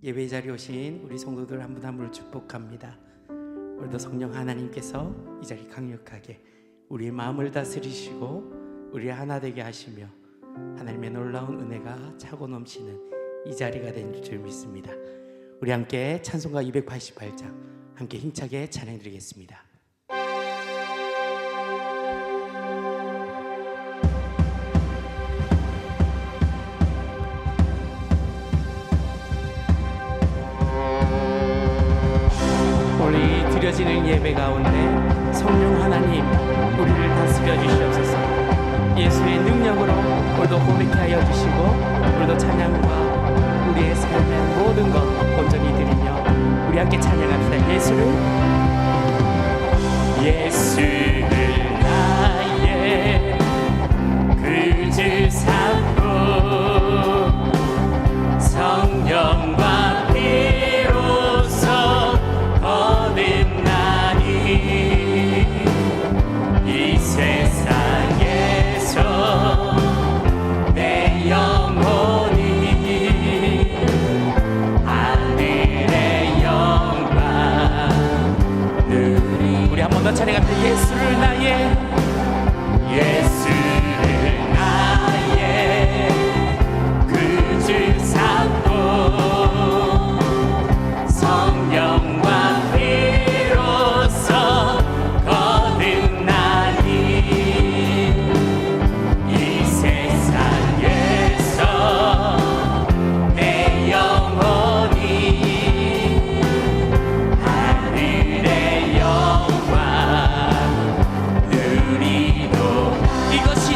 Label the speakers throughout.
Speaker 1: 예배 자리에 오신 우리 성도들 한 분 한 분을 축복합니다. 오늘도 성령 하나님께서 이 자리 강력하게 우리의 마음을 다스리시고 우리 하나 되게 하시며 하나님의 놀라운 은혜가 차고 넘치는 이 자리가 된 줄 믿습니다. 우리 함께 찬송가 288장 함께 힘차게 찬양드리겠습니다. 오늘 드려지는 예배 가운데 성령 하나님 우리를 다스려 주시옵소서. 예수의 능력으로 오늘도 고백케 하여 주시고 오늘도 찬양과 우리의 삶의 모든 것 온전히 드리며 우리 함께 찬양합시다. 예수를 나의 구주 삼고 성령과 피로써 거듭나니 이 세상에서 내 영혼이 하늘의 영광 누리. 우리 한 번 더 찬양합니다. 예수를 나의 구주 삼고 성령과 피로써 거듭나니 이 세상에서 내 영혼이 하늘의 영광 누리도 이것이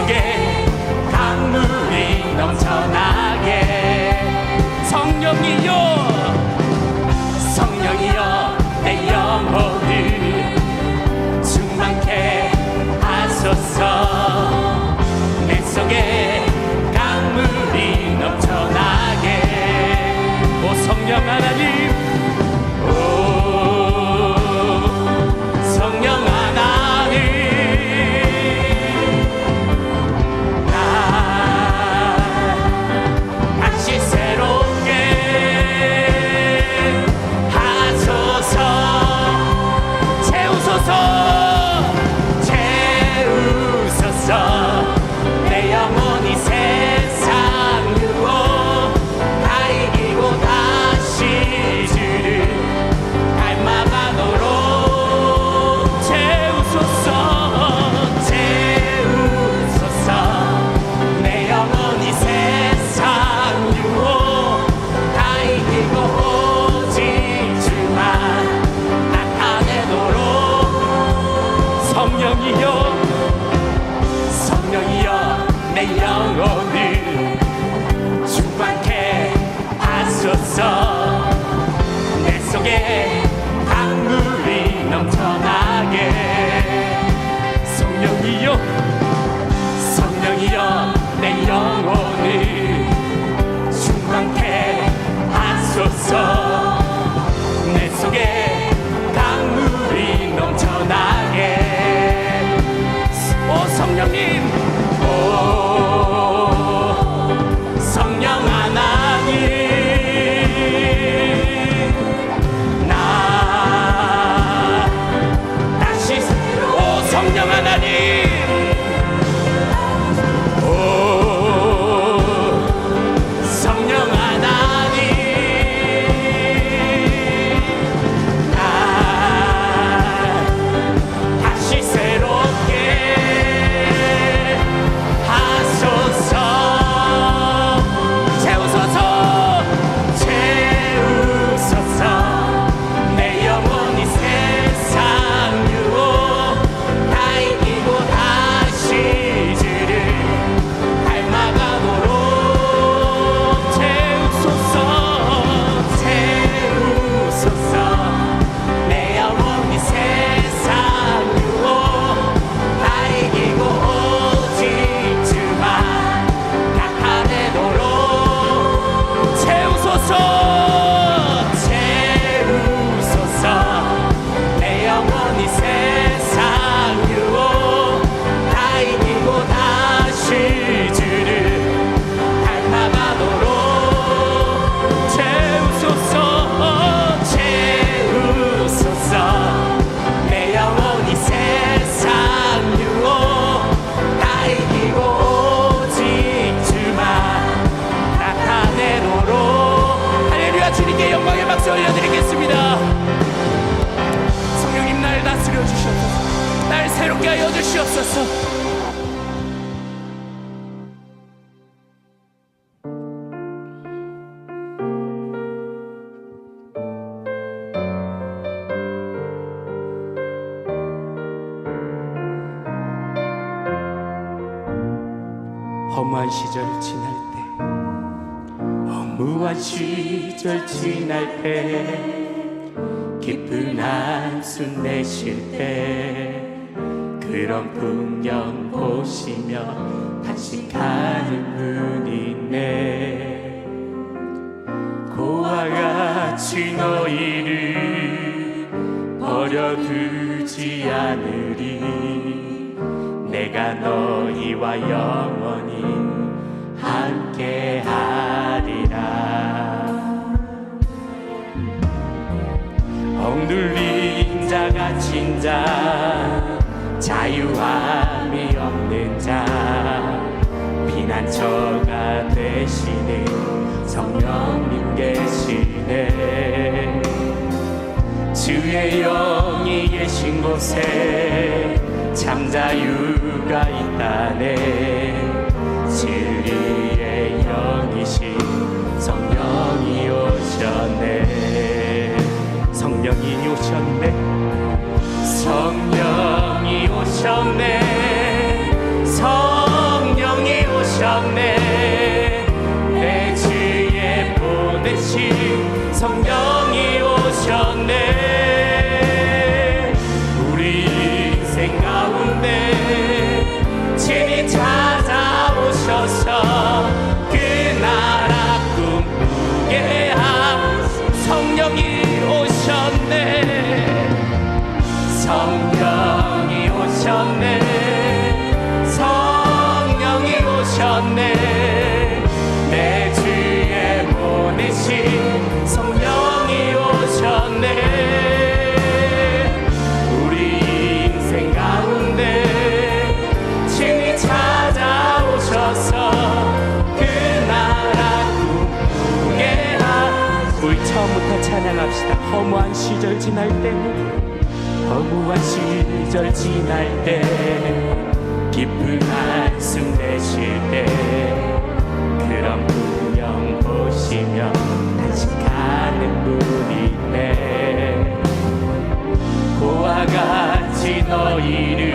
Speaker 1: 속에 강물이 넘쳐나게 성령이여 성령이여 내 영혼을 충만케 하소서 내 속에 강물이 넘쳐나게 오 성령 하나님 오 성령 하나님 나 다시 새롭게 하소서 채우소서 채우소서 내 영혼이 세상 유혹 다 이기고 다시 주를 닮아가도록 채우소서 채우소서 내 영혼이 세상 유혹 다 이기고 오직 주만 나타내도록 성령이여 성령이여 내 영혼을 충만케 하소서 내 속에 강물이 넘쳐나게 성령이여 성령이여 내 영혼을 충만케 하소서 내 속에 강물이 넘쳐나게 오 성령님 오 성령 하나님 나 다시 오 성령 하나님 오 성령 하나님 나 다시 새롭게 하소서 채우소서 채우소서 내 영혼이 세상 유혹 다 이기고 다시 주를 닮아가도록 채우소서 채우소서 내 영혼이 세상 유혹 다 이기고 오직 주만 나타내도록 채우소서 채우소서 내 영혼이 세상 유혹 다 이기고 다시 주를 닮아가도록 채우소서 채우소서 내 영혼이 세상 유혹 다 이기고 오직 주만 나타내도록 할렐루야 주님께 영광의 박수 올려드리겠습니다. 성령님 날 다스려 주시옵소서 날 새롭게 하여 주시옵소서 허무한 시절 지날 때 허무한 시절 지날 때 깊은 한숨 내쉴 때 그런 풍경 보시며 탄식하는 분이 있네 고와 같이 너희를 버려두지 않으리 내가 너희와 영원히 함께하리라 억눌린 자 갇힌 자 자유함이 없는 자 피난처가 되시는 성령님 계시네 주의 영이 계신 곳에 참 자유가 있다네 진리의 영이신 성령이 오셨네 성령이 오셨네 성령이 오셨네 성령이 고백합시다. 허무한 시절 지날 때,
Speaker 2: 허무한 시절 지날 때, 깊은 한숨 내쉴 때, 그런 풍경 보시며 단식하는 분이네. 고와 같이 너희를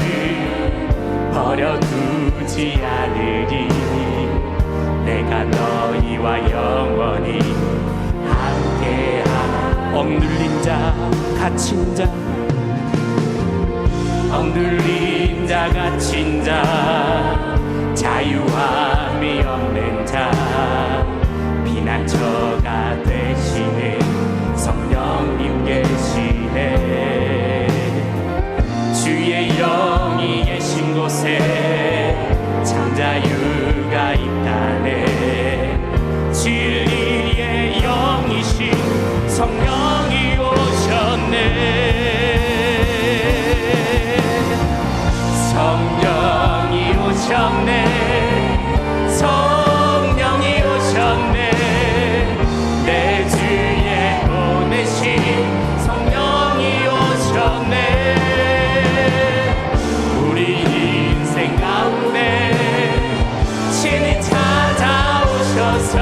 Speaker 2: 버려두지 않으리. 내가 너희와 영원히 함께하라.
Speaker 1: 억눌린 자, 갇힌 자,
Speaker 2: 억눌린 자, 갇힌 자, 자유함이 없는 자, 피난처가 되시는 성령님 계시네. 주의 영이 계신 곳에 참 자유가 있다네. 진리의 영이신 성령이 오셨네. 성령이 오셨네. 성령이 오셨네. 내 주에 보내신 성령이 오셨네. 우리 인생 가운데 친히 찾아오셔서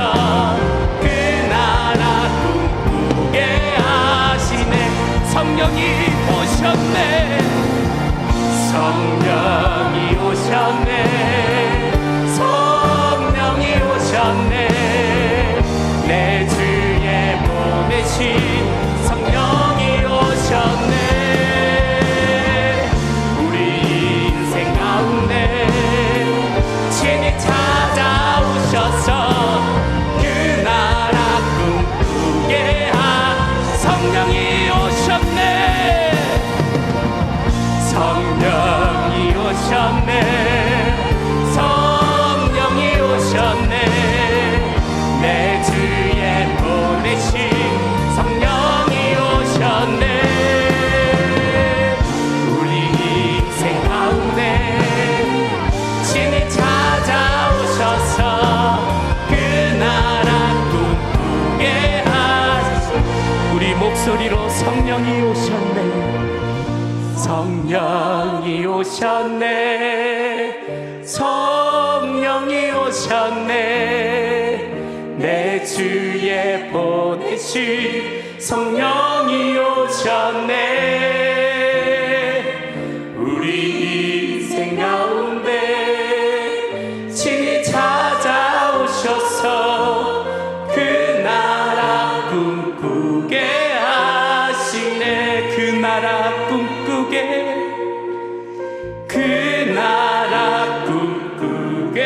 Speaker 2: 그 나라 꿈꾸게 하시네. 성령이 오셨네. 성령이 오셨네. 성령이 오셨네. 내 주에 보내신 성령이 오셨네. 우리 인생 가운데 친히 찾아오셔서 그 나라 꿈꾸게 한 성령이 오셨네. 성령이 오셨네. 성령이 오셨네. 내 주에 보내신 성령이 오셨네. 우리 인생 가운데 친히 찾아오셔서 그 나라 꿈꾸게 하소서.
Speaker 1: 우리 목소리로 성령이 오셨네.
Speaker 2: 성령이 오셨네. 성령이 오셨네. 내 주에 보내신 성령이 오셨네. 우리 인생 가운데 친히 찾아오셔서 그 나라 꿈꾸게 하시네.
Speaker 1: 그 나라 꿈꾸게,
Speaker 2: 그 나라 꿈꾸게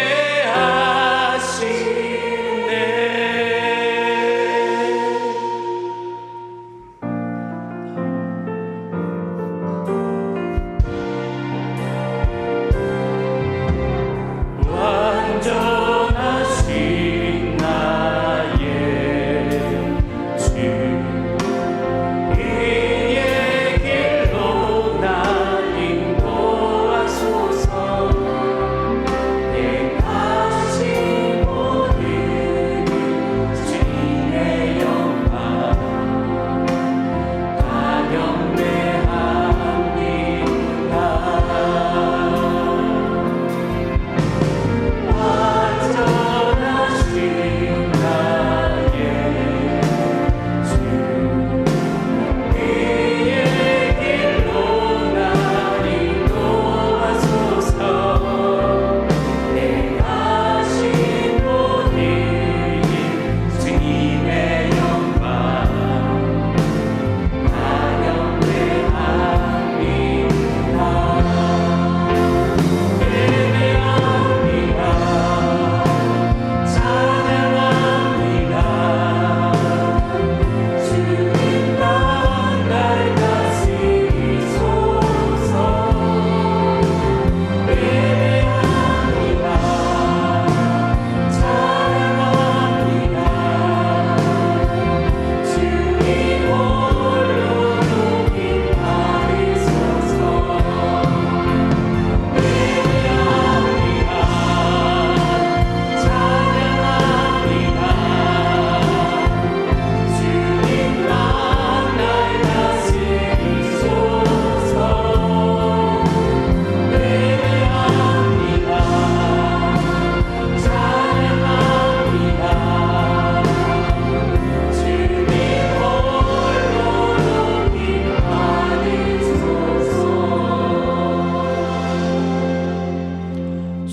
Speaker 2: 하시네.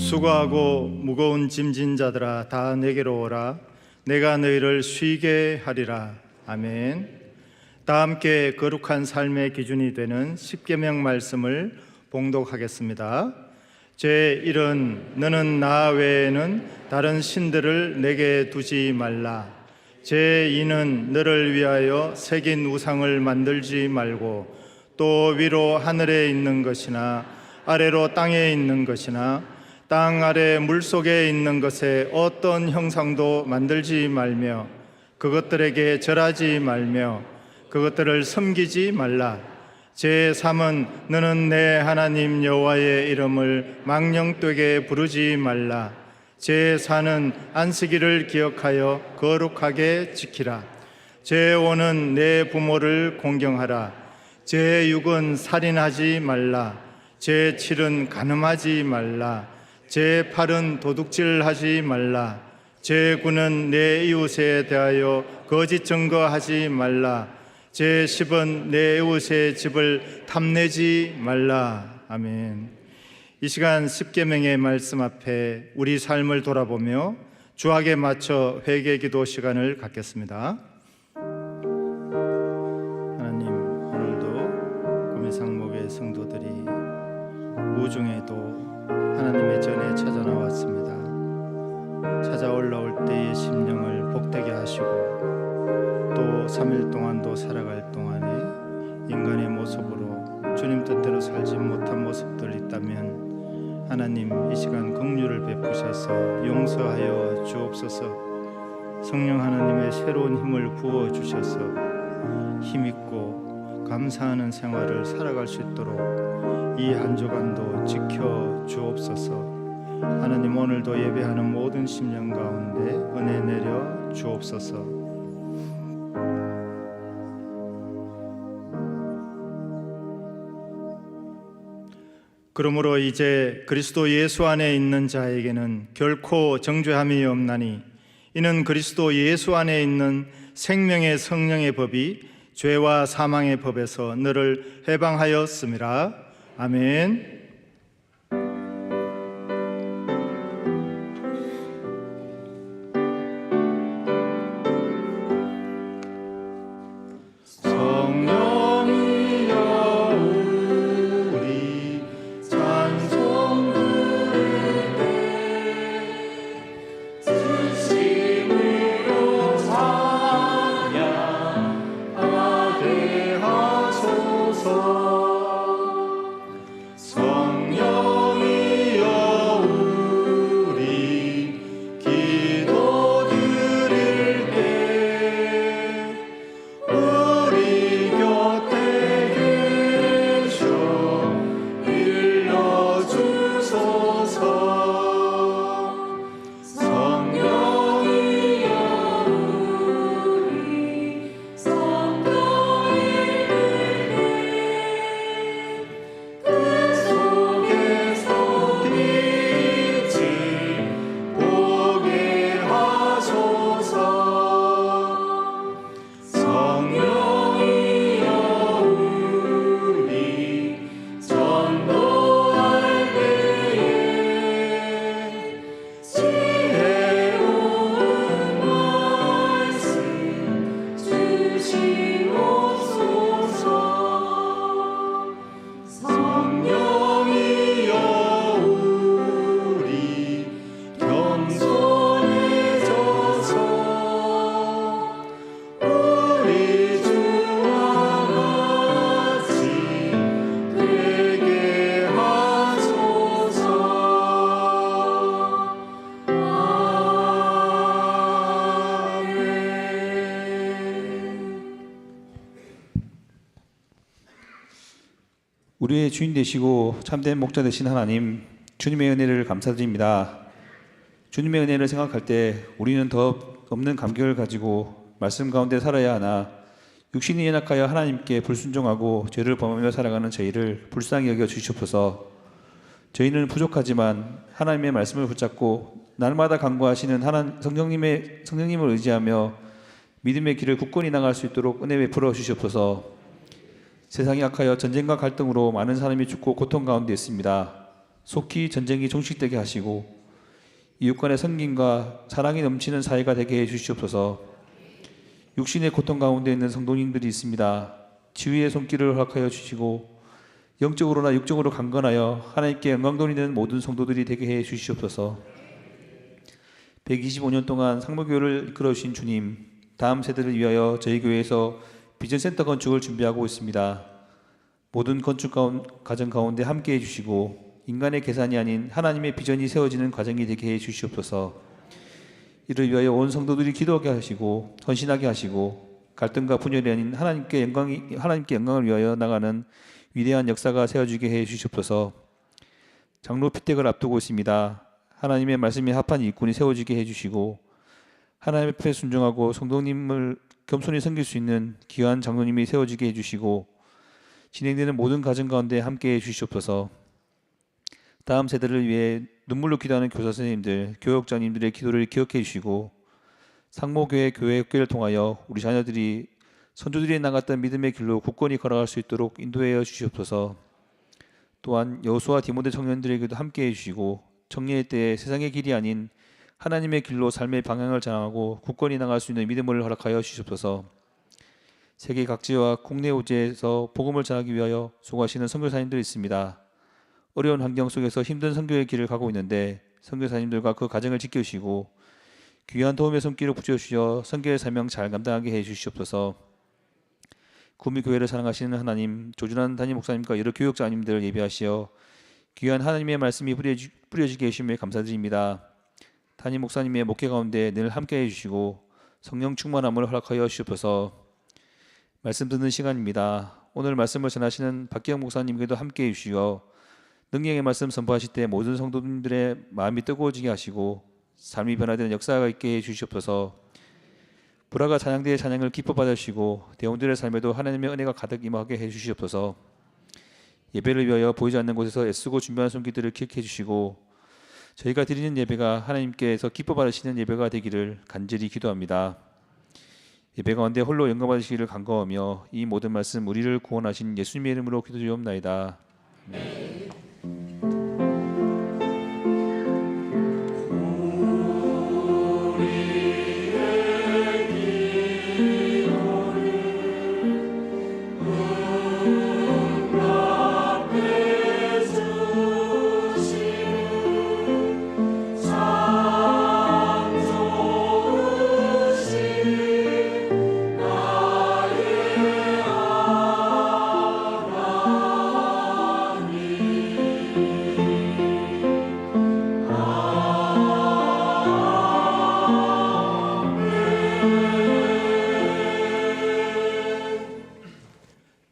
Speaker 3: 수고하고 무거운 짐진 자들아 다 내게로 오라. 내가 너희를 쉬게 하리라. 아멘. 다 함께 거룩한 삶의 기준이 되는 십계명 말씀을 봉독하겠습니다. 제1은 너는 나 외에는 다른 신들을 내게 두지 말라. 제2는 너를 위하여 새긴 우상을 만들지 말고 또 위로 하늘에 있는 것이나 아래로 땅에 있는 것이나 땅 아래 물속에 있는 것에 어떤 형상도 만들지 말며 그것들에게 절하지 말며 그것들을 섬기지 말라. 제3은 너는 내 하나님 여호와의 이름을 망령되게 부르지 말라. 제4는 안식일을 기억하여 거룩하게 지키라. 제5는 내 부모를 공경하라. 제6은 살인하지 말라. 제7은 간음하지 말라. 제8은 도둑질하지 말라. 제9는 내 이웃에 대하여 거짓 증거하지 말라. 제10은 내 이웃의 집을 탐내지 말라. 아멘. 이 시간 십계명의 말씀 앞에 우리 삶을 돌아보며 주악에 맞춰 회개 기도 시간을 갖겠습니다. 하나님, 오늘도 구미상목의 성도들이 우중에도 하나님의 전에 찾아 나왔습니다. 찾아 올라올 때의 심령을 복되게 하시고 또 3일 동안도 살아갈 동안에 인간의 모습으로 주님 뜻대로 살지 못한 모습들 있다면 하나님 이 시간 긍휼을 베푸셔서 용서하여 주옵소서. 성령 하나님의 새로운 힘을 부어주셔서 힘있고 감사하는 생활을 살아갈 수 있도록 이 한 주간도 지켜 주옵소서. 하나님 오늘도 예배하는 모든 심령 가운데 은혜 내려 주옵소서. 그러므로 이제 그리스도 예수 안에 있는 자에게는 결코 정죄함이 없나니 이는 그리스도 예수 안에 있는 생명의 성령의 법이 죄와 사망의 법에서 너를 해방하였음이라. 아멘.
Speaker 4: 우리의 주인 되시고 참된 목자 되신 하나님, 주님의 은혜를 감사드립니다. 주님의 은혜를 생각할 때 우리는 더 없는 감격을 가지고 말씀 가운데 살아야 하나 육신이 연약하여 하나님께 불순종하고 죄를 범하며 살아가는 저희를 불쌍히 여겨 주시옵소서. 저희는 부족하지만 하나님의 말씀을 붙잡고 날마다 간구하시는 성령님을 의지하며 믿음의 길을 굳건히 나갈 수 있도록 은혜 베풀어 주시옵소서. 세상이 악하여 전쟁과 갈등으로 많은 사람이 죽고 고통 가운데 있습니다. 속히 전쟁이 종식되게 하시고 이웃 간의 섬김과 사랑이 넘치는 사회가 되게 해 주시옵소서. 육신의 고통 가운데 있는 성도님들이 있습니다. 치유의 손길을 허락하여 주시고 영적으로나 육적으로 강건하여 하나님께 영광 돌리는 모든 성도들이 되게 해 주시옵소서. 125년 동안 상무교회를 이끌어 주신 주님, 다음 세대를 위하여 저희 교회에서 비전센터 건축을 준비하고 있습니다. 모든 건축 과정 가운데 함께 해주시고 인간의 계산이 아닌 하나님의 비전이 세워지는 과정이 되게 해주시옵소서. 이를 위하여 온 성도들이 기도하게 하시고 헌신하게 하시고 갈등과 분열이 아닌 하나님께 영광을 위하여 나가는 위대한 역사가 세워지게 해주시옵소서. 장로 피택을 앞두고 있습니다. 하나님의 말씀에 합한 일꾼이 세워지게 해주시고 하나님 앞에 순종하고 성도님을 겸손히 섬길 수 있는 귀한 장로님이 세워지게 해주시고 진행되는 모든 과정 가운데 함께 해주시옵소서. 다음 세대를 위해 눈물로 기도하는 교사 선생님들, 교역장님들의 기도를 기억해 주시고 상모교회 교회를 통하여 우리 자녀들이 선조들이 나갔던 믿음의 길로 굳건히 걸어갈 수 있도록 인도하여 주시옵소서. 또한 여호수아 디모데 청년들에게도 함께 해주시고 청년의 때에 세상의 길이 아닌 하나님의 길로 삶의 방향을 정하고 굳건히 나갈 수 있는 믿음을 허락하여 주시옵소서. 세계 각지와 국내 오지에서 복음을 전하기 위하여 수고하시는 선교사님들이 있습니다. 어려운 환경 속에서 힘든 선교의 길을 가고 있는데 선교사님들과 그 가정을 지켜주시고 귀한 도움의 손길을 붙여주시어 선교의 사명 잘 감당하게 해주시옵소서. 구미교회를 사랑하시는 하나님, 조준한 담임 목사님과 여러 교역자님들을 예비하시어 귀한 하나님의 말씀이 뿌려지게 해주심에 감사드립니다. 담임 목사님의 목회 가운데 늘 함께 해주시고 성령 충만함을 허락하여 주시옵소서. 말씀 듣는 시간입니다. 오늘 말씀을 전하시는 박기영 목사님께도 함께 해주시어 능력의 말씀 선포하실 때 모든 성도님들의 마음이 뜨거워지게 하시고 삶이 변화되는 역사가 있게 해주시옵소서. 불화가 찬양대의 찬양을 기뻐 받으시고 대원들의 삶에도 하나님의 은혜가 가득 임하게 해주시옵소서. 예배를 위하여 보이지 않는 곳에서 애쓰고 준비한 손길들을 기억해 주시고 저희가 드리는 예배가 하나님께서 기뻐 받으시는 예배가 되기를 간절히 기도합니다. 예배 가운데 홀로 영광 받으시기를 간구하며 이 모든 말씀 우리를 구원하신 예수님의 이름으로 기도드리옵나이다. 아멘.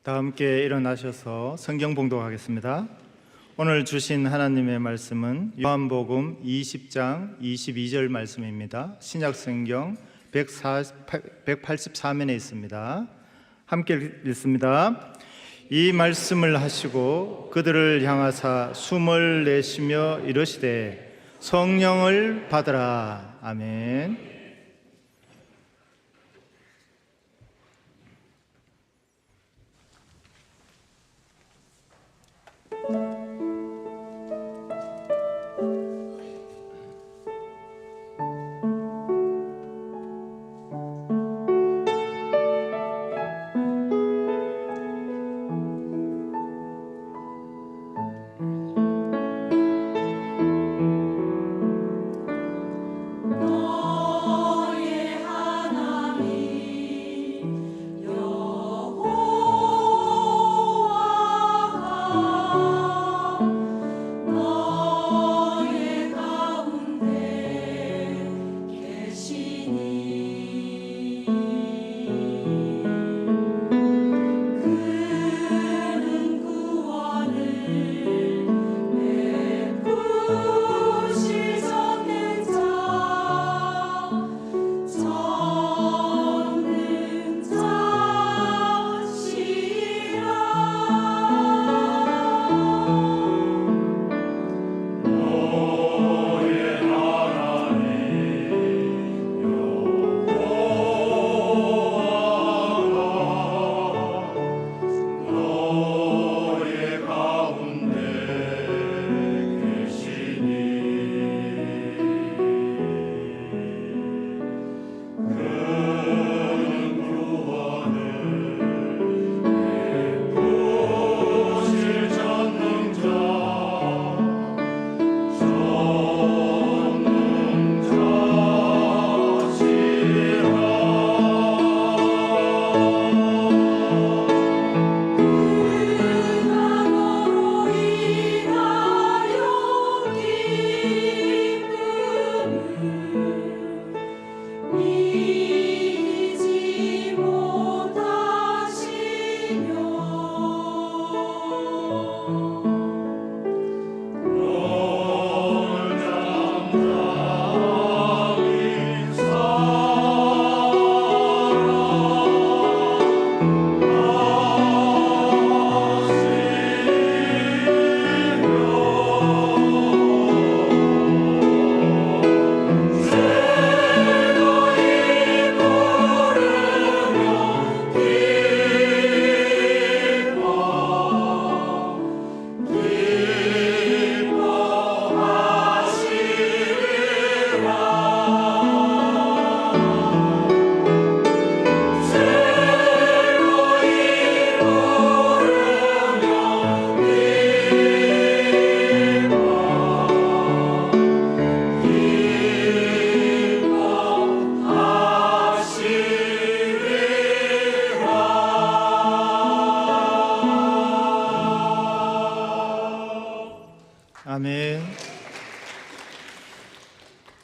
Speaker 3: 함께 일어나셔서 성경 봉독하겠습니다. 오늘 주신 하나님의 말씀은 요한복음 20장 22절 말씀입니다. 신약성경 184면에 있습니다. 함께 읽습니다. 이 말씀을 하시고 그들을 향하사 숨을 내쉬며 이르시되 성령을 받으라. 아멘.
Speaker 2: 너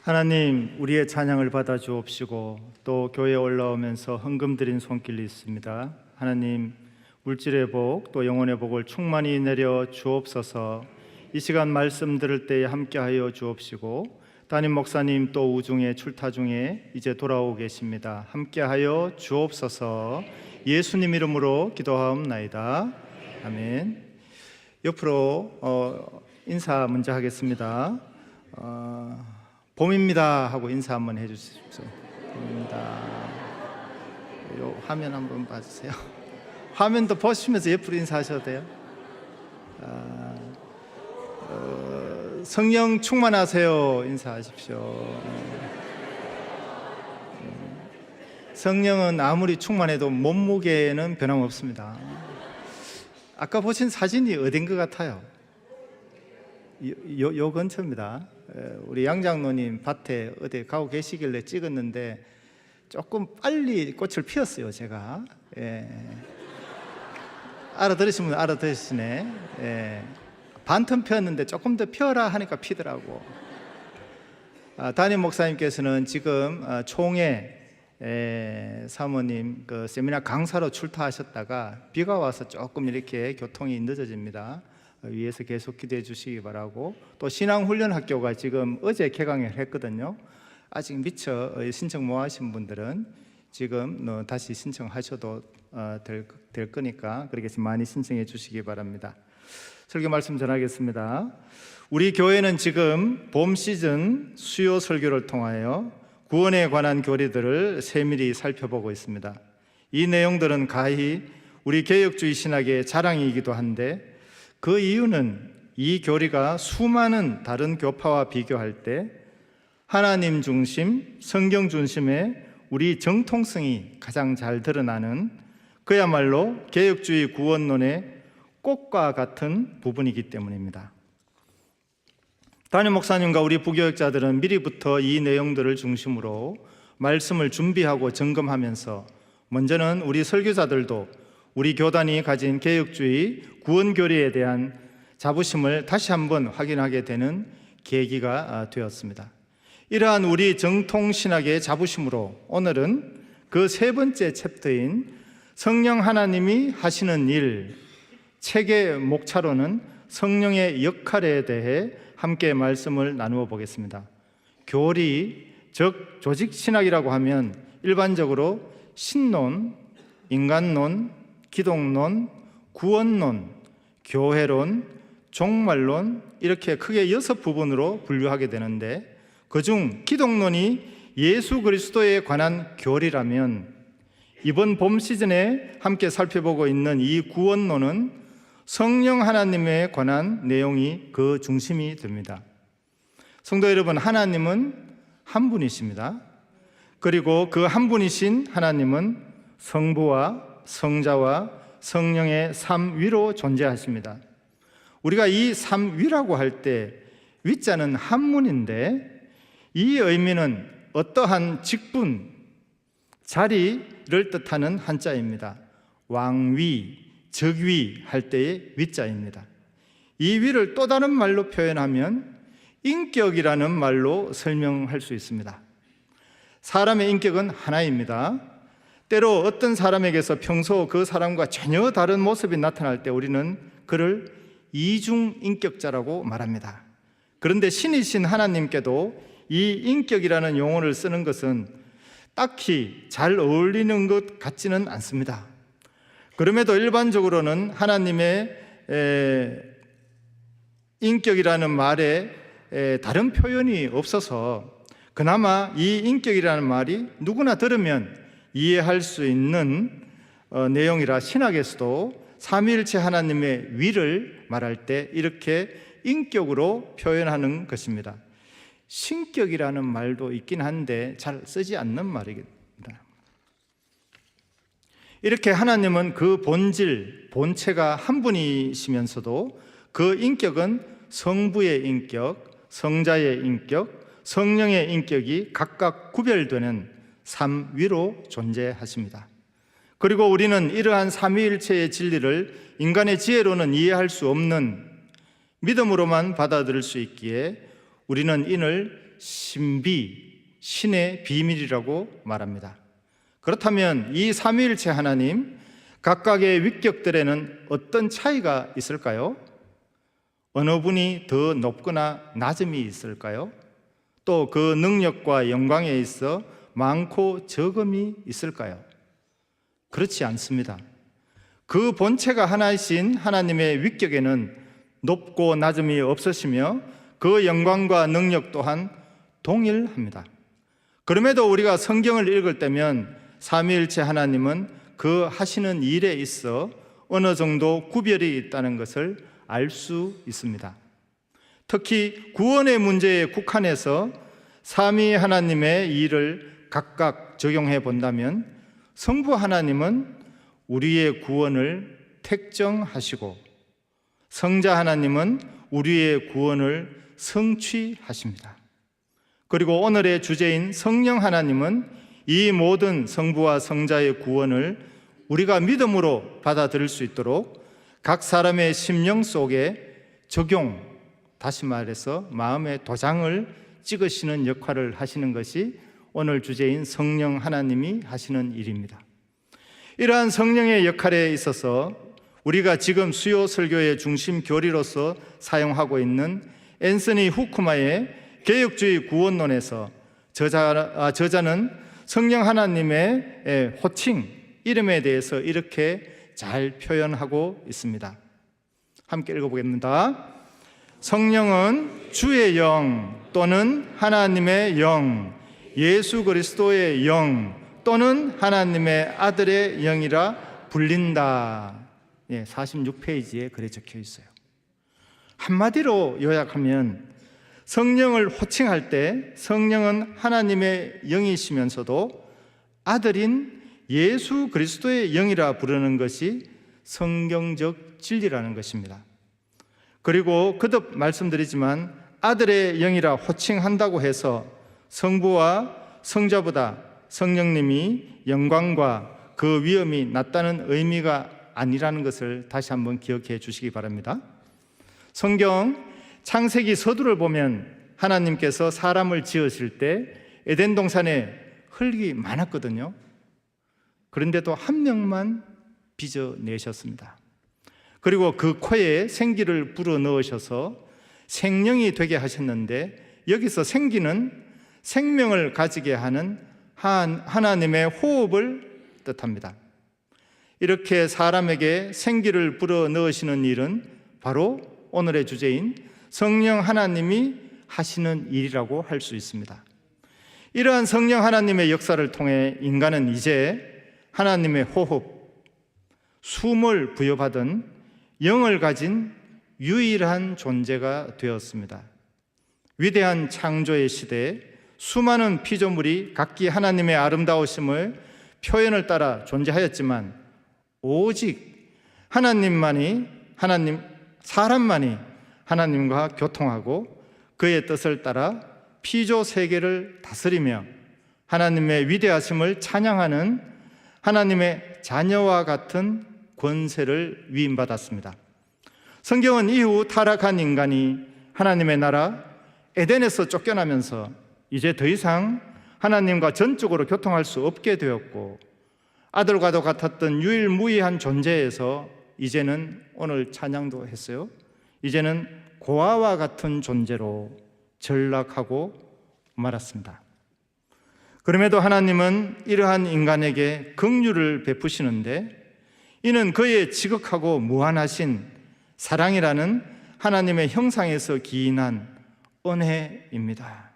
Speaker 3: 하나님, 우리의 찬양을 받아 주옵시고 또 교회에 올라오면서 헌금 드린 손길이 있습니다. 하나님, 물질의 복 또 영혼의 복을 충만히 내려 주옵소서. 이 시간 말씀 들을 때에 함께하여 주옵시고 담임 목사님 또 우중에 출타 중에 이제 돌아오고 계십니다. 함께하여 주옵소서. 예수님 이름으로 기도하옵나이다. 아멘. 옆으로 인사 먼저 하겠습니다. 봄입니다 하고 인사 한번 해주십시오. 봄입니다. 요 화면 한번 봐주세요. 화면도 보시면서 옆으로 인사하셔도 돼요. 성령 충만하세요 인사하십시오. 성령은 아무리 충만해도 몸무게는 변함없습니다. 아까 보신 사진이 어딘 것 같아요? 요 근처입니다. 우리 양장로님 밭에 어디 가고 계시길래 찍었는데 조금 빨리 꽃을 피웠어요. 제가 알아들으신 분 알아들으시네. 반틈 피웠는데 조금 더 피워라 하니까 피더라고. 담임 목사님께서는 지금 총회 사모님 그 세미나 강사로 출타하셨다가 비가 와서 조금 이렇게 교통이 늦어집니다. 위에서 계속 기대해 주시기 바라고, 또 신앙훈련학교가 지금 어제 개강을 했거든요. 아직 미처 신청 못 하신 분들은 지금 다시 신청하셔도 될 거니까 그렇게 많이 신청해 주시기 바랍니다. 설교 말씀 전하겠습니다. 우리 교회는 지금 봄 시즌 수요 설교를 통하여 구원에 관한 교리들을 세밀히 살펴보고 있습니다. 이 내용들은 가히 우리 개혁주의 신학의 자랑이기도 한데 그 이유는 이 교리가 수많은 다른 교파와 비교할 때 하나님 중심, 성경 중심의 우리 정통성이 가장 잘 드러나는 그야말로 개혁주의 구원론의 꽃과 같은 부분이기 때문입니다. 담임 목사님과 우리 부교육자들은 미리부터 이 내용들을 중심으로 말씀을 준비하고 점검하면서 먼저는 우리 설교자들도 우리 교단이 가진 개혁주의 구원교리에 대한 자부심을 다시 한번 확인하게 되는 계기가 되었습니다. 이러한 우리 정통신학의 자부심으로 오늘은 그 세 번째 챕터인 성령 하나님이 하시는 일, 책의 목차로는 성령의 역할에 대해 함께 말씀을 나누어 보겠습니다. 교리, 즉 조직신학이라고 하면 일반적으로 신론, 인간론, 기독론, 구원론, 교회론, 종말론 이렇게 크게 6부분으로 분류하게 되는데 그중 기독론이 예수 그리스도에 관한 교리라면 이번 봄 시즌에 함께 살펴보고 있는 이 구원론은 성령 하나님에 관한 내용이 그 중심이 됩니다. 성도 여러분, 하나님은 한 분이십니다. 그리고 그 한 분이신 하나님은 성부와 성자와 성령의 삼위로 존재하십니다. 우리가 이 삼위라고 할 때 위자는 한문인데 이 의미는 어떠한 직분, 자리를 뜻하는 한자입니다. 왕위, 적위 할 때의 위자입니다. 이 위를 또 다른 말로 표현하면 인격이라는 말로 설명할 수 있습니다. 사람의 인격은 하나입니다. 때로 어떤 사람에게서 평소 그 사람과 전혀 다른 모습이 나타날 때 우리는 그를 이중인격자라고 말합니다. 그런데 신이신 하나님께도 이 인격이라는 용어를 쓰는 것은 딱히 잘 어울리는 것 같지는 않습니다. 그럼에도 일반적으로는 하나님의 인격이라는 말에 다른 표현이 없어서 그나마 이 인격이라는 말이 누구나 들으면 이해할 수 있는 내용이라 신학에서도 삼위일체 하나님의 위를 말할 때 이렇게 인격으로 표현하는 것입니다. 신격이라는 말도 있긴 한데 잘 쓰지 않는 말입니다. 이렇게 하나님은 그 본질, 본체가 한 분이시면서도 그 인격은 성부의 인격, 성자의 인격, 성령의 인격이 각각 구별되는 삼위로 존재하십니다. 그리고 우리는 이러한 삼위일체의 진리를 인간의 지혜로는 이해할 수 없는 믿음으로만 받아들일 수 있기에 우리는 이를 신비, 신의 비밀이라고 말합니다. 그렇다면 이 삼위일체 하나님 각각의 위격들에는 어떤 차이가 있을까요? 어느 분이 더 높거나 낮음이 있을까요? 또 그 능력과 영광에 있어 많고 적음이 있을까요? 그렇지 않습니다. 그 본체가 하나이신 하나님의 위격에는 높고 낮음이 없으시며 그 영광과 능력 또한 동일합니다. 그럼에도 우리가 성경을 읽을 때면 삼위일체 하나님은 그 하시는 일에 있어 어느 정도 구별이 있다는 것을 알 수 있습니다. 특히 구원의 문제에 국한해서 삼위 하나님의 일을 각각 적용해 본다면 성부 하나님은 우리의 구원을 택정하시고 성자 하나님은 우리의 구원을 성취하십니다. 그리고 오늘의 주제인 성령 하나님은 이 모든 성부와 성자의 구원을 우리가 믿음으로 받아들일 수 있도록 각 사람의 심령 속에 적용, 다시 말해서 마음의 도장을 찍으시는 역할을 하시는 것이 오늘 주제인 성령 하나님이 하시는 일입니다. 이러한 성령의 역할에 있어서 우리가 지금 수요 설교의 중심 교리로서 사용하고 있는 앤서니 후쿠마의 개혁주의 구원론에서 저자는 성령 하나님의 호칭, 이름에 대해서 이렇게 잘 표현하고 있습니다. 함께 읽어보겠습니다. 성령은 주의 영 또는 하나님의 영, 예수 그리스도의 영 또는 하나님의 아들의 영이라 불린다. 46페이지에 그래 적혀 있어요. 한마디로 요약하면 성령을 호칭할 때 성령은 하나님의 영이시면서도 아들인 예수 그리스도의 영이라 부르는 것이 성경적 진리라는 것입니다. 그리고 거듭 말씀드리지만 아들의 영이라 호칭한다고 해서 성부와 성자보다 성령님이 영광과 그 위엄이 낮다는 의미가 아니라는 것을 다시 한번 기억해 주시기 바랍니다. 성경 창세기 서두를 보면 하나님께서 사람을 지으실 때 에덴 동산에 흙이 많았거든요. 그런데도 한 명만 빚어내셨습니다. 그리고 그 코에 생기를 불어 넣으셔서 생명이 되게 하셨는데, 여기서 생기는 생명을 가지게 하는 하나님의 호흡을 뜻합니다. 이렇게 사람에게 생기를 불어 넣으시는 일은 바로 오늘의 주제인 성령 하나님이 하시는 일이라고 할 수 있습니다. 이러한 성령 하나님의 역사를 통해 인간은 이제 하나님의 호흡, 숨을 부여받은 영을 가진 유일한 존재가 되었습니다. 위대한 창조의 시대에 수많은 피조물이 각기 하나님의 아름다우심을 표현을 따라 존재하였지만 오직 사람만이 하나님과 교통하고 그의 뜻을 따라 피조 세계를 다스리며 하나님의 위대하심을 찬양하는 하나님의 자녀와 같은 권세를 위임받았습니다. 성경은 이후 타락한 인간이 하나님의 나라 에덴에서 쫓겨나면서 이제 더 이상 하나님과 전적으로 교통할 수 없게 되었고, 아들과도 같았던 유일무이한 존재에서 이제는 오늘 찬양도 했어요. 이제는 고아와 같은 존재로 전락하고 말았습니다. 그럼에도 하나님은 이러한 인간에게 긍휼을 베푸시는데, 이는 그의 지극하고 무한하신 사랑이라는 하나님의 형상에서 기인한 은혜입니다.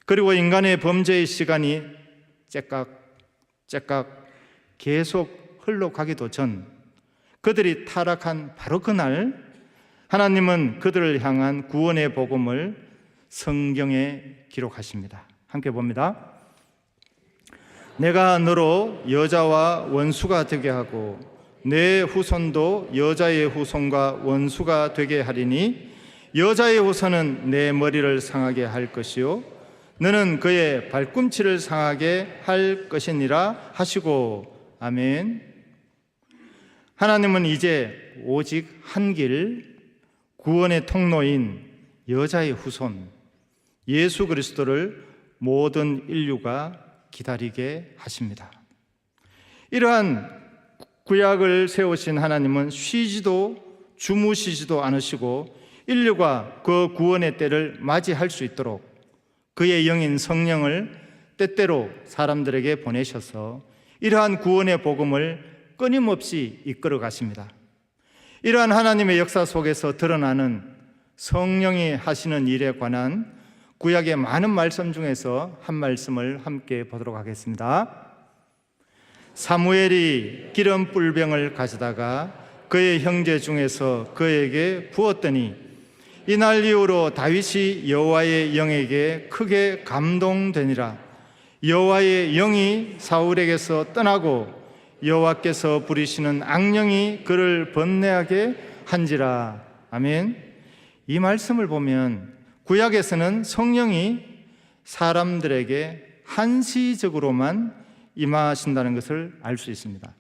Speaker 3: 그리고 인간의 범죄의 시간이 째깍 계속 흘러가기도 전, 그들이 타락한 바로 그날 하나님은 그들을 향한 구원의 복음을 성경에 기록하십니다. 함께 봅니다. 내가 너로 여자와 원수가 되게 하고 내 후손도 여자의 후손과 원수가 되게 하리니 여자의 후손은 내 머리를 상하게 할 것이요 너는 그의 발꿈치를 상하게 할 것이니라 하시고. 아멘. 하나님은 이제 오직 한 길, 구원의 통로인 여자의 후손, 예수 그리스도를 모든 인류가 기다리게 하십니다. 이러한 구약을 세우신 하나님은 쉬지도 주무시지도 않으시고 인류가 그 구원의 때를 맞이할 수 있도록 그의 영인 성령을 때때로 사람들에게 보내셔서 이러한 구원의 복음을 끊임없이 이끌어 가십니다. 이러한 하나님의 역사 속에서 드러나는 성령이 하시는 일에 관한 구약의 많은 말씀 중에서 한 말씀을 함께 보도록 하겠습니다. 사무엘이 기름 뿔병을 가져다가 그의 형제 중에서 그에게 부었더니 이날 이후로 다윗이 여호와의 영에게 크게 감동되니라. 여호와의 영이 사울에게서 떠나고 여호와께서 부리시는 악령이 그를 번뇌하게 한지라. 아멘. 이 말씀을 보면 구약에서는 성령이 사람들에게 한시적으로만 임하신다는 것을 알 수 있습니다.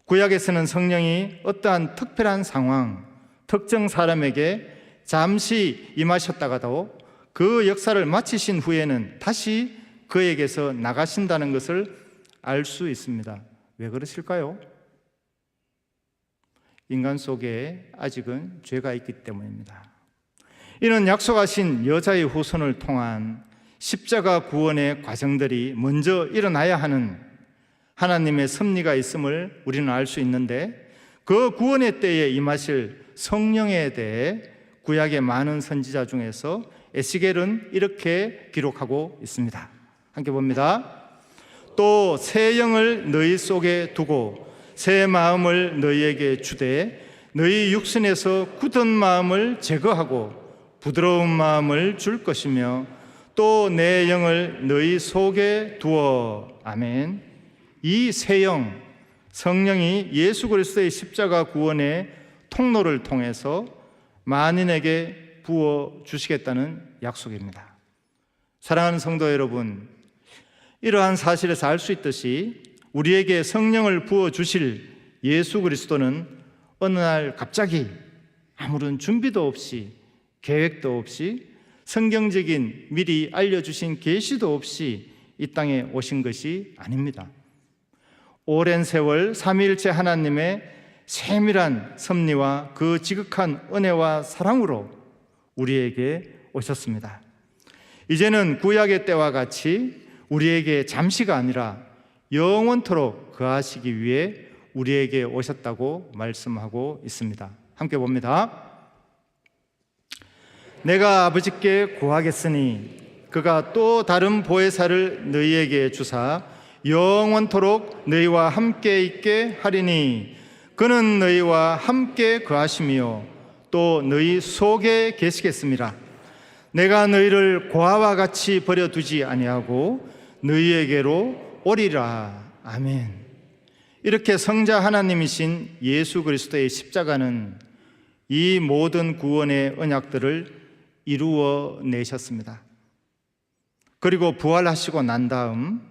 Speaker 3: 구약에서는 성령이 어떠한 특별한 상황, 특정 사람에게 잠시 임하셨다가도 그 역사를 마치신 후에는 다시 그에게서 나가신다는 것을 알 수 있습니다. 왜 그러실까요? 인간 속에 아직은 죄가 있기 때문입니다. 이는 약속하신 여자의 후손을 통한 십자가 구원의 과정들이 먼저 일어나야 하는 하나님의 섭리가 있음을 우리는 알 수 있는데 그 구원의 때에 임하실 성령에 대해 구약의 많은 선지자 중에서 에스겔은 이렇게 기록하고 있습니다. 함께 봅니다. 또 새 영을 너희 속에 두고 새 마음을 너희에게 주되 너희 육신에서 굳은 마음을 제거하고 부드러운 마음을 줄 것이며 또 내 영을 너희 속에 두어. 아멘. 이 새 영, 성령이 예수 그리스도의 십자가 구원의 통로를 통해서 만인에게 부어 주시겠다는 약속입니다. 사랑하는 성도 여러분, 이러한 사실에서 알 수 있듯이 우리에게 성령을 부어 주실 예수 그리스도는 어느 날 갑자기 아무런 준비도 없이 계획도 없이 성경적인 미리 알려주신 계시도 없이 이 땅에 오신 것이 아닙니다. 오랜 세월 삼위일체 하나님의 세밀한 섭리와 그 지극한 은혜와 사랑으로 우리에게 오셨습니다. 이제는 구약의 때와 같이 우리에게 잠시가 아니라 영원토록 거하시기 위해 우리에게 오셨다고 말씀하고 있습니다. 함께 봅니다. 내가 아버지께 구하겠으니 그가 또 다른 보혜사를 너희에게 주사 영원토록 너희와 함께 있게 하리니 그는 너희와 함께 거하시며 또 너희 속에 계시겠습니다. 내가 너희를 고아와 같이 버려두지 아니하고 너희에게로 오리라. 아멘. 이렇게 성자 하나님이신 예수 그리스도의 십자가는 이 모든 구원의 언약들을 이루어 내셨습니다. 그리고 부활하시고 난 다음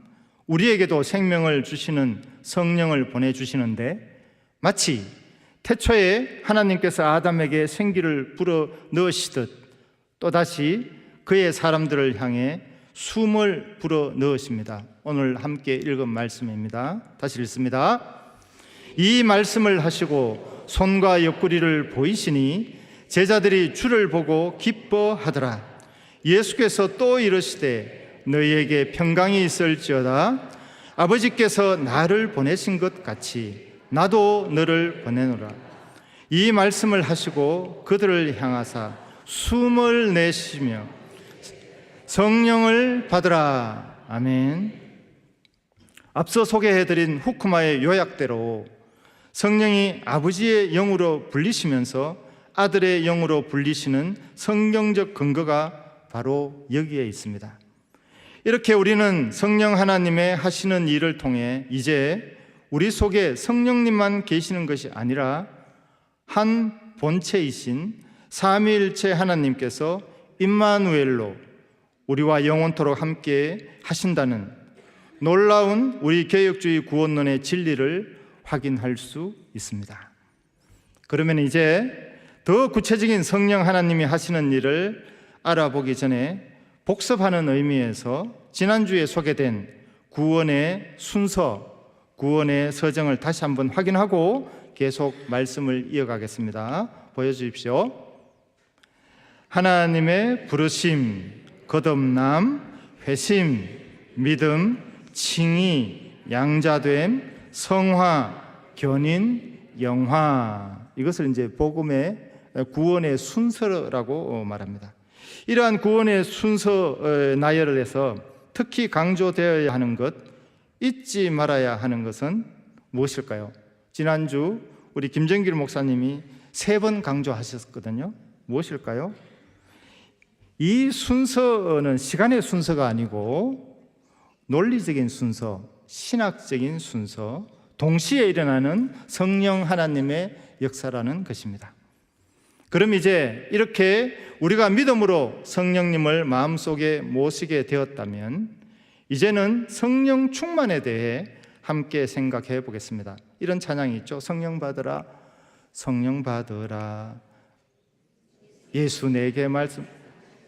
Speaker 3: 우리에게도 생명을 주시는 성령을 보내주시는데 마치 태초에 하나님께서 아담에게 생기를 불어 넣으시듯 또다시 그의 사람들을 향해 숨을 불어 넣으십니다. 오늘 함께 읽은 말씀입니다. 다시 읽습니다. 이 말씀을 하시고 손과 옆구리를 보이시니 제자들이 주를 보고 기뻐하더라. 예수께서 또 이르시되 너희에게 평강이 있을지어다. 아버지께서 나를 보내신 것 같이 나도 너를 보내노라. 이 말씀을 하시고 그들을 향하사 숨을 내쉬며 성령을 받으라. 아멘. 앞서 소개해드린 후쿠마의 요약대로 성령이 아버지의 영으로 불리시면서 아들의 영으로 불리시는 성경적 근거가 바로 여기에 있습니다. 이렇게 우리는 성령 하나님의 하시는 일을 통해 이제 우리 속에 성령님만 계시는 것이 아니라 한 본체이신 삼위일체 하나님께서 임마누엘로 우리와 영원토록 함께 하신다는 놀라운 우리 개혁주의 구원론의 진리를 확인할 수 있습니다. 그러면 이제 더 구체적인 성령 하나님이 하시는 일을 알아보기 전에 복습하는 의미에서 지난주에 소개된 구원의 순서, 구원의 서정을 다시 한번 확인하고 계속 말씀을 이어가겠습니다. 보여주십시오. 하나님의 부르심, 거듭남, 회심, 믿음, 칭의, 양자됨, 성화, 견인, 영화. 이것을 이제 복음의 구원의 순서라고 말합니다. 이러한 구원의 순서 나열을 해서 특히 강조되어야 하는 것, 잊지 말아야 하는 것은 무엇일까요? 지난주 우리 김정길 목사님이 3번 강조하셨거든요. 무엇일까요? 이 순서는 시간의 순서가 아니고 논리적인 순서, 신학적인 순서, 동시에 일어나는 성령 하나님의 역사라는 것입니다. 그럼 이제 이렇게 우리가 믿음으로 성령님을 마음속에 모시게 되었다면 이제는 성령 충만에 대해 함께 생각해 보겠습니다. 이런 찬양이 있죠. 성령 받으라, 성령 받으라, 예수 내게 말씀.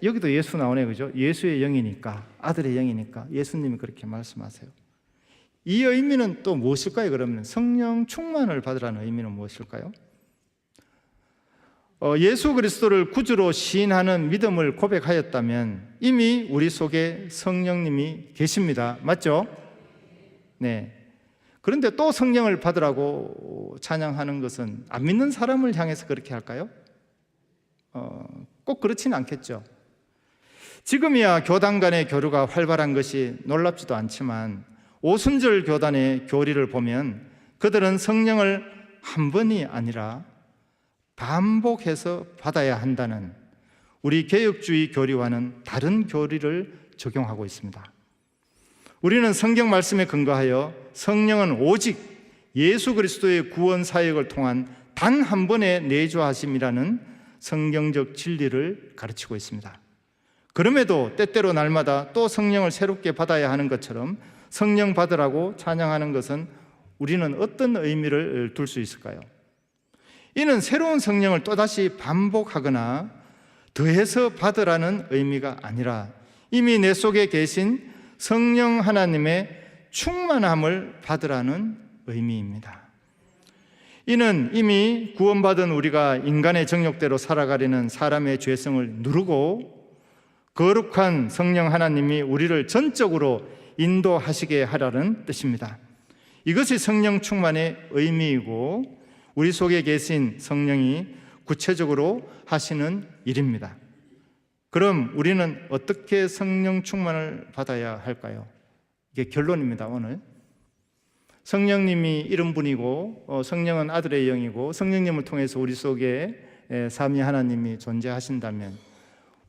Speaker 3: 여기도 예수 나오네, 그죠? 예수의 영이니까, 아들의 영이니까 예수님이 그렇게 말씀하세요. 이 의미는 또 무엇일까요? 그러면 성령 충만을 받으라는 의미는 무엇일까요? 예수 그리스도를 구주로 시인하는 믿음을 고백하였다면 이미 우리 속에 성령님이 계십니다. 맞죠? 네. 그런데 또 성령을 받으라고 찬양하는 것은 안 믿는 사람을 향해서 그렇게 할까요? 꼭 그렇지는 않겠죠. 지금이야 교단 간의 교류가 활발한 것이 놀랍지도 않지만 오순절 교단의 교리를 보면 그들은 성령을 한 번이 아니라 반복해서 받아야 한다는 우리 개혁주의 교리와는 다른 교리를 적용하고 있습니다. 우리는 성경 말씀에 근거하여 성령은 오직 예수 그리스도의 구원 사역을 통한 단 한 번의 내주하심이라는 성경적 진리를 가르치고 있습니다. 그럼에도 때때로 날마다 또 성령을 새롭게 받아야 하는 것처럼 성령 받으라고 찬양하는 것은 우리는 어떤 의미를 둘 수 있을까요? 이는 새로운 성령을 또다시 반복하거나 더해서 받으라는 의미가 아니라 이미 내 속에 계신 성령 하나님의 충만함을 받으라는 의미입니다. 이는 이미 구원받은 우리가 인간의 정욕대로 살아가려는 사람의 죄성을 누르고 거룩한 성령 하나님이 우리를 전적으로 인도하시게 하라는 뜻입니다. 이것이 성령 충만의 의미이고 우리 속에 계신 성령이 구체적으로 하시는 일입니다. 그럼 우리는 어떻게 성령 충만을 받아야 할까요? 이게 결론입니다. 오늘 성령님이 이런 분이고 성령은 아들의 영이고 성령님을 통해서 우리 속에 삼위 하나님이 존재하신다면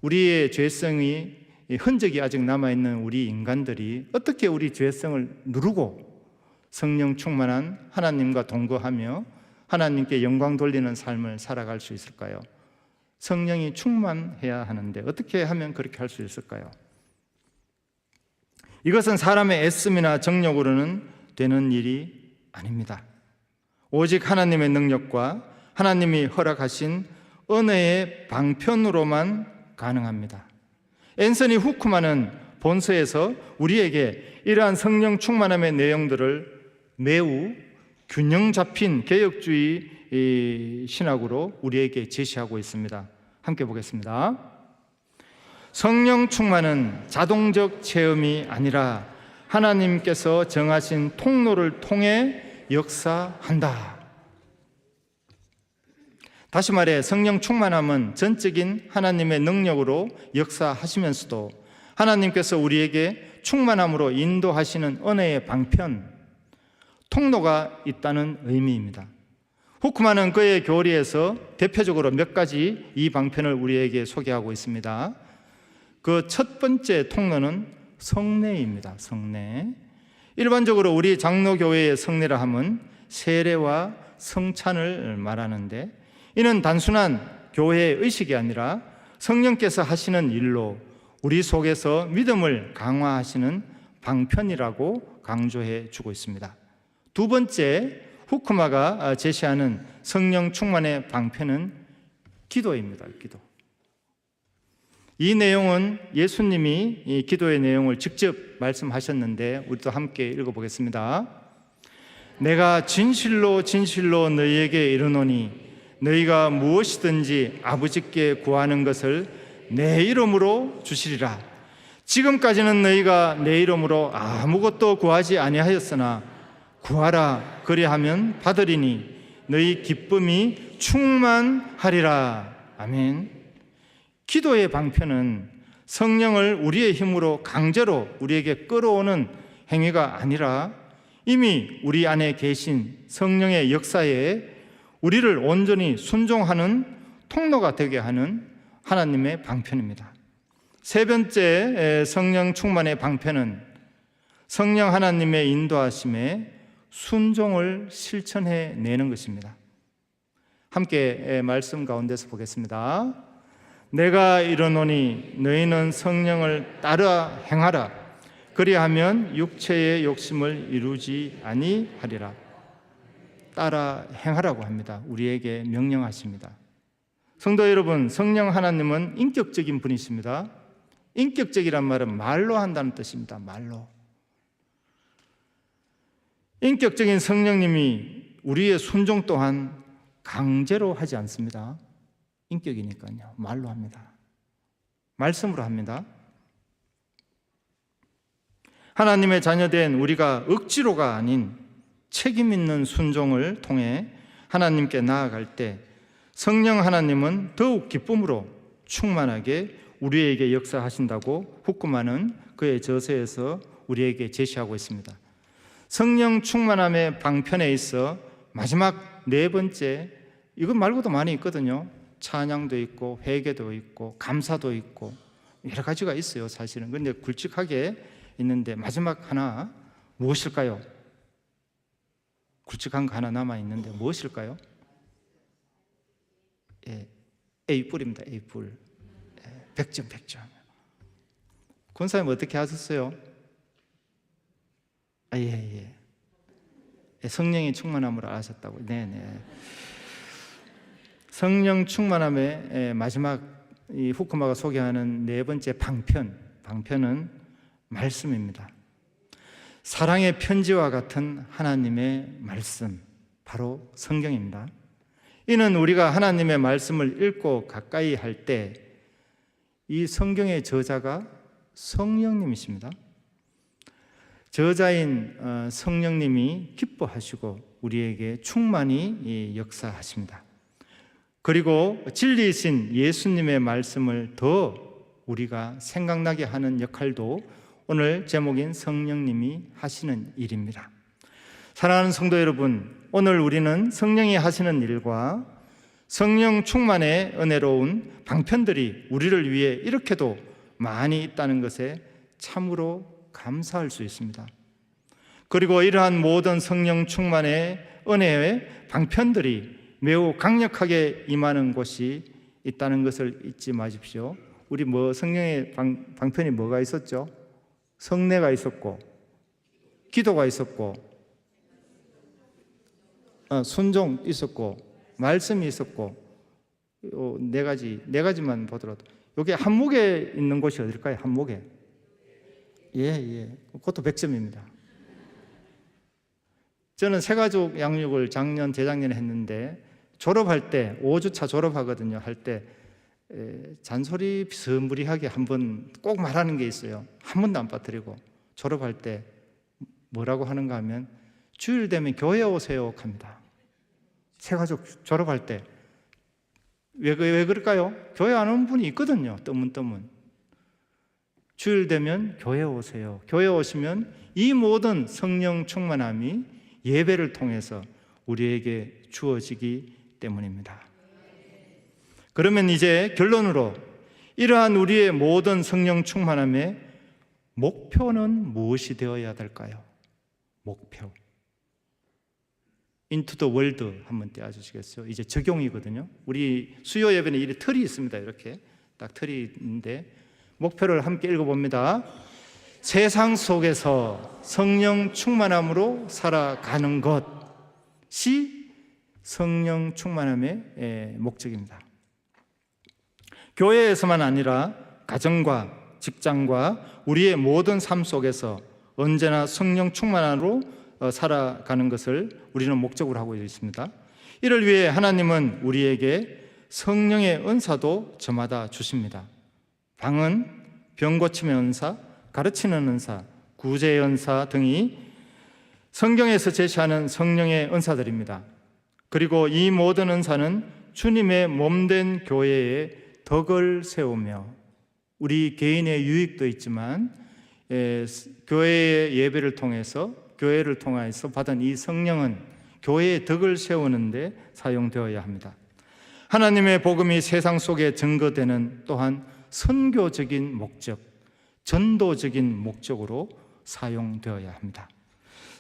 Speaker 3: 우리의 죄성이 흔적이 아직 남아있는 우리 인간들이 어떻게 우리 죄성을 누르고 성령 충만한 하나님과 동거하며 하나님께 영광 돌리는 삶을 살아갈 수 있을까요? 성령이 충만해야 하는데 어떻게 하면 그렇게 할 수 있을까요? 이것은 사람의 애씀이나 정력으로는 되는 일이 아닙니다. 오직 하나님의 능력과 하나님이 허락하신 은혜의 방편으로만 가능합니다. 앤서니 후크만은 본서에서 우리에게 이러한 성령 충만함의 내용들을 매우 균형 잡힌 개혁주의 신학으로 우리에게 제시하고 있습니다. 함께 보겠습니다. 성령 충만은 자동적 체험이 아니라 하나님께서 정하신 통로를 통해 역사한다. 다시 말해 성령 충만함은 전적인 하나님의 능력으로 역사하시면서도 하나님께서 우리에게 충만함으로 인도하시는 은혜의 방편, 통로가 있다는 의미입니다. 후크만은 그의 교리에서 대표적으로 몇 가지 이 방편을 우리에게 소개하고 있습니다. 그 첫 번째 통로는 성례입니다. 성례. 일반적으로 우리 장로교회의 성례라 함은 세례와 성찬을 말하는데 이는 단순한 교회의 의식이 아니라 성령께서 하시는 일로 우리 속에서 믿음을 강화하시는 방편이라고 강조해 주고 있습니다. 두 번째, 후크마가 제시하는 성령 충만의 방편은 기도입니다. 기도. 이 내용은 예수님이 이 기도의 내용을 직접 말씀하셨는데 우리도 함께 읽어보겠습니다. 내가 진실로 진실로 너희에게 이르노니 너희가 무엇이든지 아버지께 구하는 것을 내 이름으로 주시리라. 지금까지는 너희가 내 이름으로 아무것도 구하지 아니하였으나 구하라 그리하면 받으리니 너희 기쁨이 충만하리라. 아멘. 기도의 방편은 성령을 우리의 힘으로 강제로 우리에게 끌어오는 행위가 아니라 이미 우리 안에 계신 성령의 역사에 우리를 온전히 순종하는 통로가 되게 하는 하나님의 방편입니다. 세 번째 성령 충만의 방편은 성령 하나님의 인도하심에 순종을 실천해 내는 것입니다. 함께 말씀 가운데서 보겠습니다. 내가 이르노니 너희는 성령을 따라 행하라. 그리하면 육체의 욕심을 이루지 아니하리라. 따라 행하라고 합니다. 우리에게 명령하십니다. 성도 여러분, 성령 하나님은 인격적인 분이십니다. 인격적이란 말은 말로 한다는 뜻입니다. 말로. 인격적인 성령님이 우리의 순종 또한 강제로 하지 않습니다. 인격이니까요. 말로 합니다. 말씀으로 합니다. 하나님의 자녀된 우리가 억지로가 아닌 책임 있는 순종을 통해 하나님께 나아갈 때 성령 하나님은 더욱 기쁨으로 충만하게 우리에게 역사하신다고 후쿠마는 그의 저서에서 우리에게 제시하고 있습니다. 성령 충만함의 방편에 있어 마지막 네 번째, 이것 말고도 많이 있거든요. 찬양도 있고 회개도 있고 감사도 있고 여러 가지가 있어요. 사실은. 그런데 굵직하게 있는데 마지막 하나 무엇일까요? 굵직한 거 하나 남아 있는데 무엇일까요? A뿔입니다. A뿔. 100점 100점. 권사님 어떻게 하셨어요? 예. 성령이 충만함으로 아셨다고. 네네. 성령 충만함의 마지막 이 후쿠마가 소개하는 네 번째 방편은 말씀입니다. 사랑의 편지와 같은 하나님의 말씀, 바로 성경입니다. 이는 우리가 하나님의 말씀을 읽고 가까이 할 때 이 성경의 저자가 성령님이십니다. 저자인 성령님이 기뻐하시고 우리에게 충만히 역사하십니다. 그리고 진리이신 예수님의 말씀을 더 우리가 생각나게 하는 역할도 오늘 제목인 성령님이 하시는 일입니다. 사랑하는 성도 여러분, 오늘 우리는 성령이 하시는 일과 성령 충만의 은혜로운 방편들이 우리를 위해 이렇게도 많이 있다는 것에 참으로 감사할 수 있습니다. 그리고 이러한 모든 성령 충만의 은혜의 방편들이 매우 강력하게 임하는 곳이 있다는 것을 잊지 마십시오. 우리 성령의 방편이 뭐가 있었죠? 성례가 있었고, 기도가 있었고, 순종 있었고, 말씀이 있었고, 네 가지만 보더라도 여기 한목에 있는 곳이 어딜까요? 한목에. 예. 그것도 100점입니다. 저는 새가족 양육을 작년, 재작년에 했는데 졸업할 때 5주차 졸업하거든요. 할 때 잔소리 비스무리하게 한번 꼭 말하는 게 있어요. 한 번도 안 빠뜨리고 졸업할 때 뭐라고 하는가 하면 주일 되면 교회 오세요 합니다. 새가족 졸업할 때 왜 그럴까요? 교회 안 오는 분이 있거든요. 뜨문뜨문. 주일 되면 교회 오세요. 교회 오시면 이 모든 성령 충만함이 예배를 통해서 우리에게 주어지기 때문입니다. 그러면 이제 결론으로 이러한 우리의 모든 성령 충만함의 목표는 무엇이 되어야 될까요? 목표. Into the world 한번 떼어주시겠어요? 이제 적용이거든요. 우리 수요 예배는 이 틀이 있습니다. 이렇게 딱 틀이 있는데 목표를 함께 읽어봅니다. 세상 속에서 성령 충만함으로 살아가는 것이 성령 충만함의 목적입니다. 교회에서만 아니라 가정과 직장과 우리의 모든 삶 속에서 언제나 성령 충만함으로 살아가는 것을 우리는 목적으로 하고 있습니다. 이를 위해 하나님은 우리에게 성령의 은사도 저마다 주십니다. 방언, 병 고침의 은사, 가르치는 은사, 구제의 은사 등이 성경에서 제시하는 성령의 은사들입니다. 그리고 이 모든 은사는 주님의 몸된 교회에 덕을 세우며 우리 개인의 유익도 있지만 교회의 예배를 통해서 교회를 통해서 받은 이 성령은 교회의 덕을 세우는데 사용되어야 합니다. 하나님의 복음이 세상 속에 증거되는 또한 선교적인 목적, 전도적인 목적으로 사용되어야 합니다.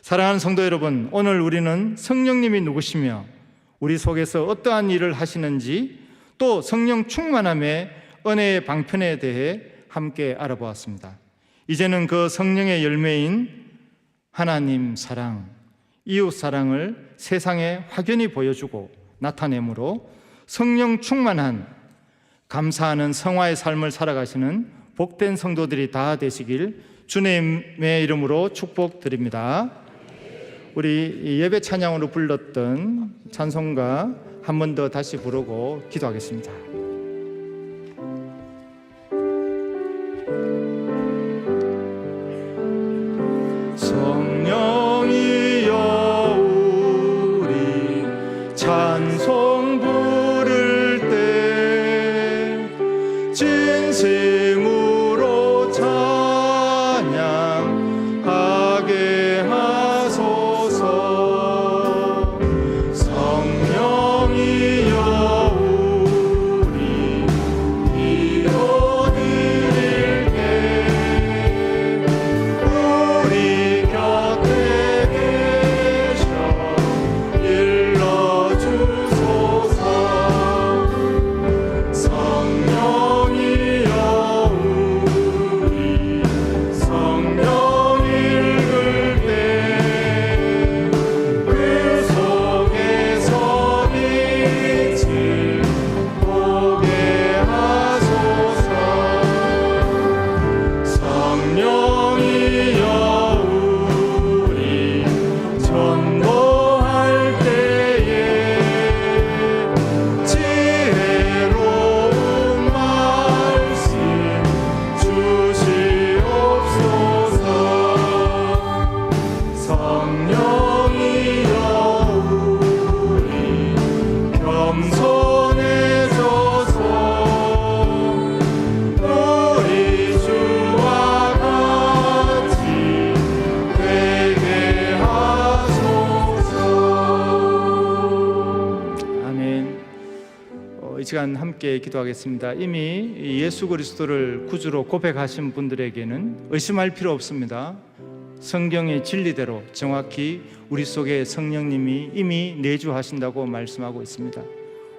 Speaker 3: 사랑하는 성도 여러분, 오늘 우리는 성령님이 누구시며 우리 속에서 어떠한 일을 하시는지 또 성령 충만함의 은혜의 방편에 대해 함께 알아보았습니다. 이제는 그 성령의 열매인 하나님 사랑, 이웃 사랑을 세상에 확연히 보여주고 나타내므로 성령 충만한 감사하는 성화의 삶을 살아가시는 복된 성도들이 다 되시길 주님의 이름으로 축복드립니다. 우리 예배 찬양으로 불렀던 찬송가 한 번 더 다시 부르고 기도하겠습니다. 성령이여 우리 찬송 부를 때 진심으로 찬양하게 하소서. 성령이여 우리 기도드릴 때 우리 곁에 계셔 일러주소서. 성령이여 우리 성령 읽을 때 그 속에서 빛을 보게 하소서. 성령이여 우리 전도할 때에 지혜로운 말씀 주시옵소서. 성령이여 우리 겸손해져서 우리 주와 같이 되게 하소서. 아멘. 이 시간 함께 기도하겠습니다. 이미 예수 그리스도를 구주로 고백하신 분들에게는 의심할 필요 없습니다. 성경의 진리대로 정확히 우리 속에 성령님이 이미 내주하신다고 말씀하고 있습니다.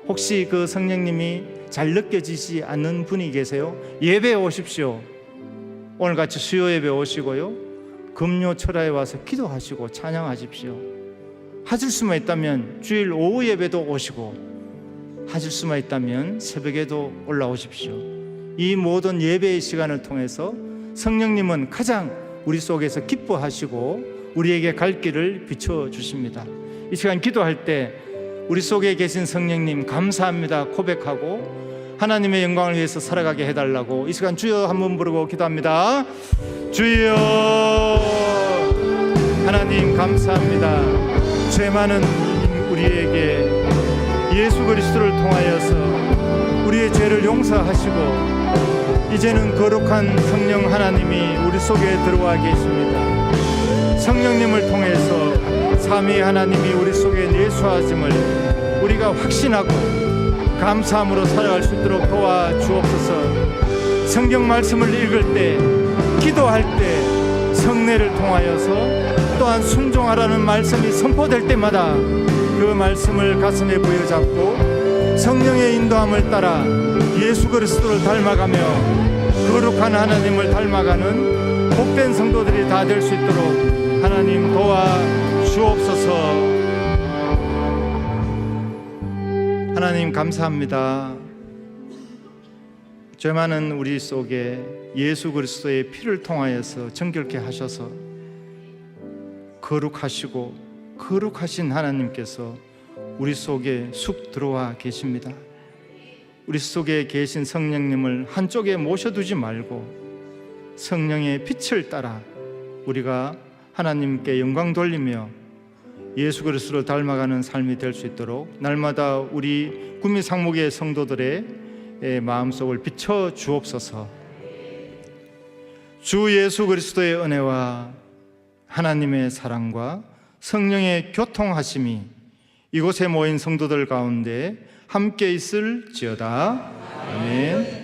Speaker 3: 혹시 그 성령님이 잘 느껴지지 않는 분이 계세요? 예배에 오십시오. 오늘같이 수요 예배 오시고요, 금요 철야에 와서 기도하시고 찬양하십시오. 하실 수만 있다면 주일 오후 예배도 오시고, 하실 수만 있다면 새벽에도 올라오십시오. 이 모든 예배의 시간을 통해서 성령님은 가장 우리 속에서 기뻐하시고 우리에게 갈 길을 비춰주십니다. 이 시간 기도할 때 우리 속에 계신 성령님 감사합니다 고백하고 하나님의 영광을 위해서 살아가게 해달라고 이 시간 주여 한번 부르고 기도합니다. 주여, 하나님 감사합니다. 죄 많은 우리에게 예수 그리스도를 통하여서 우리의 죄를 용서하시고 이제는 거룩한 성령 하나님이 우리 속에 들어와 계십니다. 성령님을 통해서 삼위 하나님이 우리 속에 내수하심을 우리가 확신하고 감사함으로 살아갈 수 있도록 도와주옵소서. 성경 말씀을 읽을 때, 기도할 때 성례를 통하여서 또한 순종하라는 말씀이 선포될 때마다 그 말씀을 가슴에 부여잡고 성령의 인도함을 따라 예수 그리스도를 닮아가며 거룩한 하나님을 닮아가는 복된 성도들이 다 될 수 있도록 하나님 도와주옵소서. 하나님 감사합니다. 죄 많은 우리 속에 예수 그리스도의 피를 통하여서 정결케 하셔서 거룩하시고 거룩하신 하나님께서 우리 속에 쑥 들어와 계십니다. 우리 속에 계신 성령님을 한쪽에 모셔두지 말고 성령의 빛을 따라 우리가 하나님께 영광 돌리며 예수 그리스도를 닮아가는 삶이 될 수 있도록 날마다 우리 구미상목의 성도들의 마음속을 비춰 주옵소서. 주 예수 그리스도의 은혜와 하나님의 사랑과 성령의 교통하심이 이곳에 모인 성도들 가운데 함께 있을지어다. 아멘.